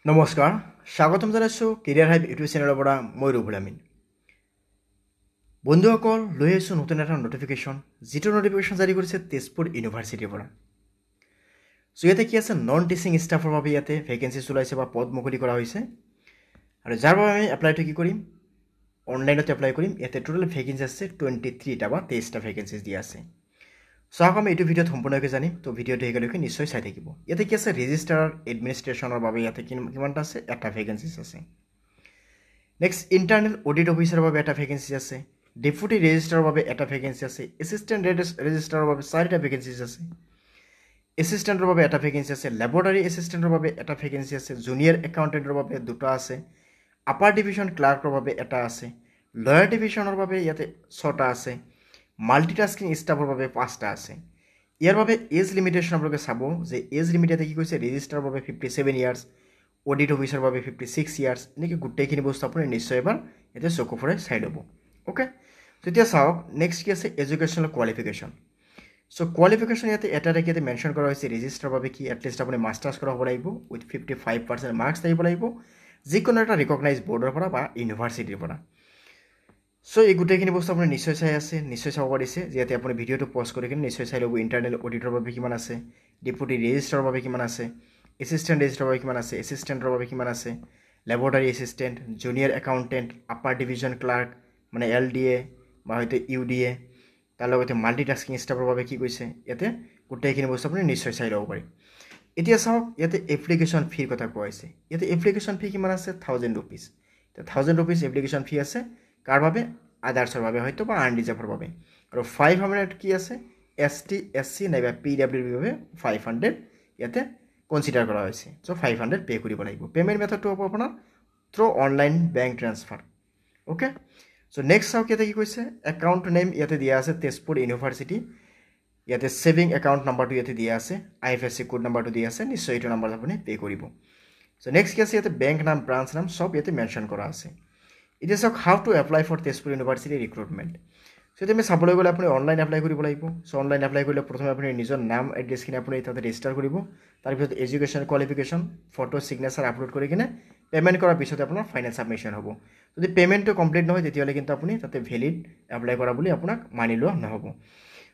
নমস্কাৰ স্বাগতম জনাইছোঁ কেৰিয়াৰ হাইভ ইউটিউব চেনেলৰ পৰা মই ৰুবুল আমিন বন্ধুসকল লৈ আহিছোঁ নতুন এটা নটিফিকেশ্যন যিটো নটিফিকেশ্যন জাৰি কৰিছে তেজপুৰ ইউনিভাৰ্চিটিৰ পৰা চ' ইয়াতে কি আছে নন টিচিং ষ্টাফৰ বাবে ইয়াতে ভেকেঞ্চিজ ওলাইছে বা পদ মুকলি কৰা হৈছে আৰু যাৰ বাবে আমি এপ্লাইটো কি কৰিম অনলাইনত এপ্লাই কৰিম ইয়াতে টোটেল ভেকেঞ্চি আছে 23টা বা 23টা ভেকেঞ্চিজ দিয়া আছে চ' আকৌ আমি এইটো ভিডিঅ'ত সম্পূৰ্ণকৈ জানিম তো ভিডিঅ'টো একেলগে নিশ্চয় চাই থাকিব ইয়াতে কি আছে ৰেজিষ্টাৰ এডমিনিষ্ট্ৰেশ্যনৰ বাবে ইয়াতে কিমানটা আছে এটা ভেকেঞ্চিজ আছে নেক্সট ইণ্টাৰনেল অডিট অফিচাৰৰ বাবে এটা ভেকেঞ্চি আছে ডেপুটি ৰেজিষ্ট্ৰাৰৰ বাবে এটা ভেকেঞ্চি আছে এছিষ্টেণ্ট ৰেজিষ্ট্ৰাৰৰ বাবে 4টা ভেকেঞ্চিজ আছে এছিষ্টেণ্টৰ বাবে এটা ভেকেঞ্চি আছে লেবৰেটৰী এছিষ্টেণ্টৰ বাবে এটা ভেকেঞ্চি আছে জুনিয়ৰ একাউণ্টেণ্টৰ বাবে দুটা আছে আপাৰ ডিভিজন ক্লাৰ্কৰ বাবে এটা আছে লয়াৰ ডিভিজনৰ বাবে ইয়াতে 6টা আছে মাল্টিটাস্কিং ষ্টাফৰ বাবে 5টা আছে ইয়াৰ বাবে এজ লিমিটেশ্যন আপোনালোকে চাব যে এজ লিমিট ইয়াতে কি কৈছে ৰেজিষ্ট্ৰাৰৰ বাবে 57 ইয়াৰ্ছ অডিট অফিচাৰৰ বাবে 56 ইয়াৰ্ছ এনেকৈ গোটেইখিনি বস্তু আপুনি নিশ্চয় এবাৰ ইয়াতে চকু ফুৰাই চাই ল'ব অ'কে তেতিয়া চাওক নেক্সট কি আছে এডুকেশ্যনেল কোৱালিফিকেশ্যন চ' কোৱালিফিকেশ্যন ইয়াতে এটা ইয়াতে মেনশ্যন কৰা হৈছে ৰেজিষ্ট্ৰাৰৰ বাবে কি এটলিষ্ট আপুনি মাষ্টাৰ্ছ কৰা হ'ব লাগিব উইথ 55% মাৰ্কছ থাকিব লাগিব যিকোনো এটা ৰিকগনাইজ বৰ্ডৰ পৰা বা ইউনিভাৰ্চিটিৰ পৰা চ' এই গোটেইখিনি বস্তু আপুনি নিশ্চয় চাই আছে নিশ্চয় চাব পাৰিছে যিহেতু আপুনি ভিডিঅ'টো পজ কৰি কিনে নিশ্চয় চাই ল'ব ইণ্টাৰনেল অডিটৰ বাবে কিমান আছে ডেপুটি ৰেজিষ্ট্ৰাৰৰ বাবে কিমান আছে এছিষ্টেণ্ট ৰেজিষ্ট্ৰাৰৰ বাবে কিমান আছে এছিষ্টেণ্টৰ বাবে কিমান আছে laboratory assistant junior accountant upper division clerk মানে LDA বা হয়তো UDA তাৰ লগতে মাল্টিটাস্কিং ষ্টাফৰ বাবে কি কৈছে ইয়াতে গোটেইখিনি বস্তু আপুনি নিশ্চয় চাই ল'ব পাৰিম এতিয়া চাওক ইয়াতে এপ্লিকেশ্যন ফিৰ কথা কোৱা হৈছে ইয়াতে এপ্লিকেশ্যন ফি কিমান আছে 1000 rupees 1000 rupees এপ্লিকেশ্যন ফি আছে কাৰ বাবে আদাৰ্ছৰ বাবে হয়তো বা আনৰিজাৰ্ভৰ বাবে আৰু 500 কি আছে ST SC নাইবা PWD বাবে 500 ইয়াতে কনচিডাৰ কৰা হৈছে চ' 500 পে' কৰিব লাগিব পে'মেণ্ট মেথডটো হ'ব আপোনাৰ through online bank transfer okay so' next চাওক ইয়াতে কি কৈছে একাউণ্ট নেম ইয়াতে দিয়া আছে তেজপুৰ ইউনিভাৰ্চিটি ইয়াতে ছেভিং একাউণ্ট নাম্বাৰটো ইয়াতে দিয়া আছে IFSC কোড নাম্বাৰটো দিয়া আছে নিশ্চয় এইটো নাম্বাৰত আপুনি পে' কৰিব চ' নেক্সট কি আছে ইয়াতে বেংক নাম ব্ৰাঞ্চ নাম চব ইয়াতে মেনশ্যন কৰা আছে এতিয়া চাওক how to apply for Tezpur university recruitment চ' এতিয়া আমি চাবলৈ গ'লে আপুনি অনলাইন এপ্লাই কৰিব লাগিব চ' অনলাইন এপ্লাই কৰিলে প্ৰথমে আপুনি নিজৰ নাম এড্ৰেছখিনি আপুনি তাতে ৰেজিষ্টাৰ কৰিব তাৰপিছত education qualification photo signature upload কৰি কিনে পে'মেণ্ট কৰাৰ পিছতে আপোনাৰ ফাইনেল ছাবমিশ্যন হ'ব যদি পে'মেণ্টটো কমপ্লিট নহয় তেতিয়াহ'লে কিন্তু আপুনি তাতে ভেলিড এপ্লাই কৰা বুলি আপোনাক মানি লোৱা নহ'ব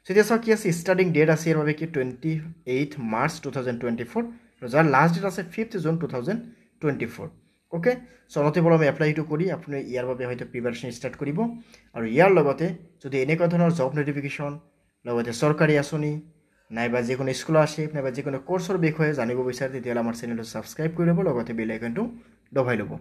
চ' এতিয়া চাওক কি আছে ষ্টাৰ্টিং ডেট আছে ইয়াৰ বাবে কি 28 মাৰ্চ 2024 আৰু যাৰ লাষ্ট ডেট আছে 5 জুন 2024 অ'কে চ' অনতি পলমে এপ্লাইটো কৰি আপুনি ইয়াৰ বাবে হয়তো প্ৰিপাৰেশ্যন ষ্টাৰ্ট কৰিব আৰু ইয়াৰ লগতে যদি এনেকুৱা ধৰণৰ জব নটিফিকেশ্যন লগতে চৰকাৰী আঁচনি নাইবা যিকোনো স্কলাৰশ্বিপ নাইবা যিকোনো কোৰ্চৰ বিষয়ে জানিব বিচাৰে তেতিয়াহ'লে আমাৰ চেনেলটো ছাবস্ক্ৰাইব কৰি ল'ব লগতে বেল আইকনটো দবাই ল'ব